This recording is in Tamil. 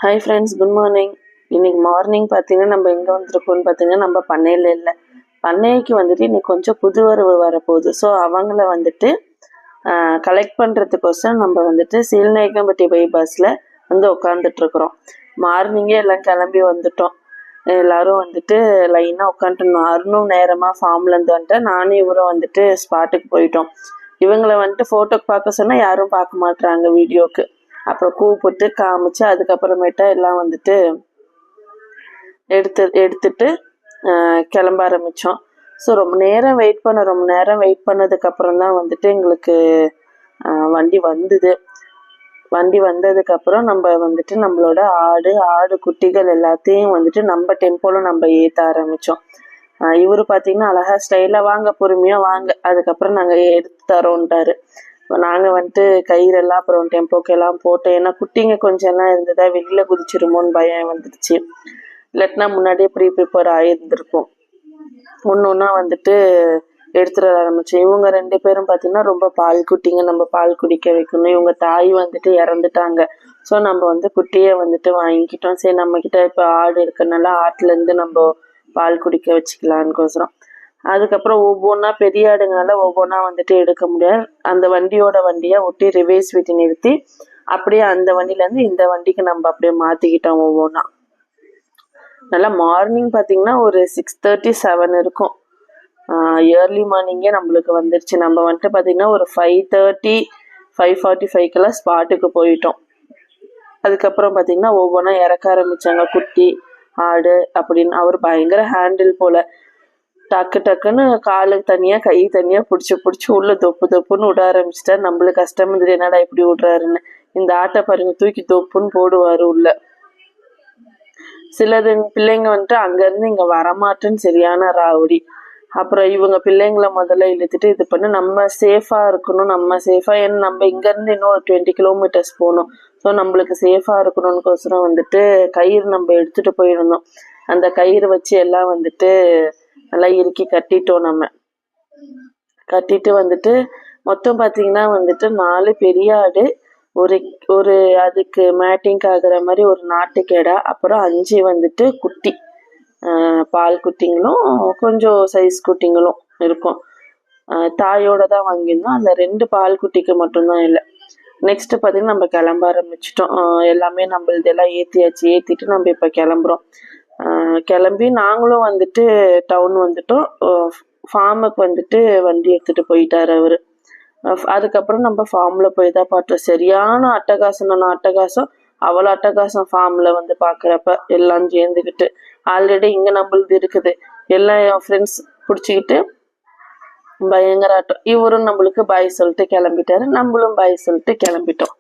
Hi friends, good morning. இன்னைக்கு மார்னிங் பார்த்தீங்கன்னா நம்ம எங்கே வந்திருக்கோம்னு பார்த்தீங்கன்னா நம்ம பண்ணையில் இல்லை. பண்ணைக்கு வந்துட்டு இன்னைக்கு கொஞ்சம் புது வரவு வரப்போகுது. ஸோ அவங்கள வந்துட்டு கலெக்ட் பண்ணுறதுக்கோசரம் நம்ம வந்துட்டு சீல்நாயக்கம்பட்டி பைபாஸில் வந்து உட்காந்துட்ருக்குறோம். மார்னிங்கே எல்லாம் கிளம்பி வந்துட்டோம். எல்லோரும் வந்துட்டு லைனாக உட்காந்துட்டு அருணும் நேரமாக ஃபார்ம்லேருந்து வந்துட்டு நானும் இவரும் வந்துட்டு ஸ்பாட்டுக்கு போயிட்டோம். இவங்களை வந்துட்டு ஃபோட்டோக்கு பார்க்க சொன்னால் யாரும் பார்க்க மாட்டுறாங்க வீடியோக்கு. அப்புறம் கூப்பிட்டு காமிச்சு அதுக்கப்புறமேட்டா எல்லாம் வந்துட்டு எடுத்துட்டு கிளம்ப ஆரம்பித்தோம். ஸோ ரொம்ப நேரம் வெயிட் பண்ணதுக்கப்புறம் தான் வந்துட்டு எங்களுக்கு வண்டி வந்ததுக்கப்புறம் நம்ம வந்துட்டு நம்மளோட ஆடு குட்டிகள் எல்லாத்தையும் வந்துட்டு நம்ம டெம்போவில் நம்ம ஏற்ற ஆரம்பித்தோம். இவர் பார்த்தீங்கன்னா அழகா ஸ்டைலாக வாங்க, பொறுமையாக வாங்க, அதுக்கப்புறம் நாங்கள் எடுத்து தரோன்ட்டாரு. நாங்கள் வந்துட்டு கயிறெல்லாம் அப்புறம் டெம்போக்கெல்லாம் போட்டோம். ஏன்னா குட்டிங்க கொஞ்சம் எல்லாம் இருந்ததா வெளியில் குதிச்சிருமோன்னு பயம் வந்துடுச்சு. இல்லாட்டினா முன்னாடியே ப்ரிப்பேர் ஆகியிருந்திருக்கும். ஒன்றா வந்துட்டு எடுத்துட ஆரம்பித்தோம். இவங்க 2 பேரும் பார்த்தீங்கன்னா ரொம்ப பால் குட்டிங்க, நம்ம பால் குடிக்க வைக்கணும். இவங்க தாய் வந்துட்டு இறந்துட்டாங்க. ஸோ நம்ம வந்து குட்டியை வந்துட்டு வாங்கிக்கிட்டோம். சரி, நம்மக்கிட்ட இப்போ ஆடு இருக்கிறதுனால ஆட்டுலேருந்து நம்ம பால் குடிக்க வச்சுக்கலான்னுக்கோசரம். அதுக்கப்புறம் ஒவ்வொன்றா பெரிய ஆடுங்கனால ஒவ்வொன்றா வந்துட்டு எடுக்க முடியாது. அந்த வண்டியாக ஒட்டி ரிவேஸ் விட்டு நிறுத்தி அப்படியே அந்த வண்டியிலேருந்து இந்த வண்டிக்கு நம்ம அப்படியே மாற்றிக்கிட்டோம் ஒவ்வொன்றா. நல்லா மார்னிங் பார்த்தீங்கன்னா ஒரு 6:37 இருக்கும். ஏர்லி மார்னிங்கே நம்மளுக்கு வந்துருச்சு. நம்ம வந்துட்டு பார்த்தீங்கன்னா ஒரு 5:30 5:45 ஸ்பாட்டுக்கு போயிட்டோம். அதுக்கப்புறம் பார்த்தீங்கன்னா ஒவ்வொன்றா இறக்க ஆரம்பித்தாங்க. குட்டி ஆடு அப்படின்னு. அவர் பயங்கர ஹேண்டில் போல் டக்குன்னு காலு தனியாக கை தனியாக பிடிச்சி உள்ள தொப்புன்னு விட ஆரம்பிச்சிட்டார். நம்மளுக்கு கஷ்டம் இருந்தது, என்னடா இப்படி விடுறாருன்னு. இந்த ஆட்டை பாருங்க, தூக்கி தொப்புன்னு போடுவார் உள்ள. சிலது பிள்ளைங்க வந்துட்டு அங்கேருந்து இங்கே வரமாட்டேன்னு சரியான ராவடி. அப்புறம் இவங்க பிள்ளைங்களை முதல்ல இழுத்துட்டு இது பண்ணி நம்ம சேஃபாக இருக்கணும். ஏன்னா நம்ம இங்கேருந்து இன்னும் ஒரு 20 கிலோமீட்டர்ஸ் போகணும். ஸோ நம்மளுக்கு சேஃபாக இருக்கணும்னுக்கோசரம் வந்துட்டு கயிறு நம்ம எடுத்துகிட்டு போயிருந்தோம். அந்த கயிறு வச்சு எல்லாம் வந்துட்டு நல்லா இறுக்கி கட்டிட்டோம். நம்ம கட்டிட்டு வந்துட்டு மொத்தம் பார்த்தீங்கன்னா வந்துட்டு 4 பெரிய ஆடு, ஒரு அதுக்கு மேட்டிங் ஆகுற மாதிரி ஒரு நாட்டுக்கேடா, அப்புறம் 5 வந்துட்டு குட்டி பால் குட்டிங்களும் கொஞ்சம் சைஸ் குட்டிங்களும் இருக்கும். தாயோட தான் வாங்கியிருந்தோம். அந்த 2 பால் குட்டிக்கு மட்டும்தான் இல்லை. நெக்ஸ்ட் பார்த்தீங்கன்னா நம்ம கிளம்ப ஆரம்பிச்சிட்டோம். எல்லாமே நம்மளதெல்லாம் ஏற்றிட்டு நம்ம இப்போ கிளம்புறோம். கிளம்பி நாங்களும் வந்துட்டு டவுன் வந்துட்டோம். ஃபார்முக்கு வந்துட்டு வண்டி எடுத்துகிட்டு போயிட்டார் அவர். அதுக்கப்புறம் நம்ம ஃபார்மில் போய் தான் பார்த்தோம். சரியான அட்டகாசம், அவ்வளோ அட்டகாசம் ஃபார்மில் வந்து பார்க்குறப்ப எல்லாம் சேர்ந்துக்கிட்டு. ஆல்ரெடி இங்கே நம்மளது இருக்குது. எல்லாம் என் ஃப்ரெண்ட்ஸ் பிடிச்சிக்கிட்டு பயங்கர ஆட்டம். இவரும் நம்மளுக்கு பாய் சொல்லிட்டு கிளம்பிட்டாரு, நம்மளும் பாய் சொல்லிட்டு கிளம்பிட்டோம்.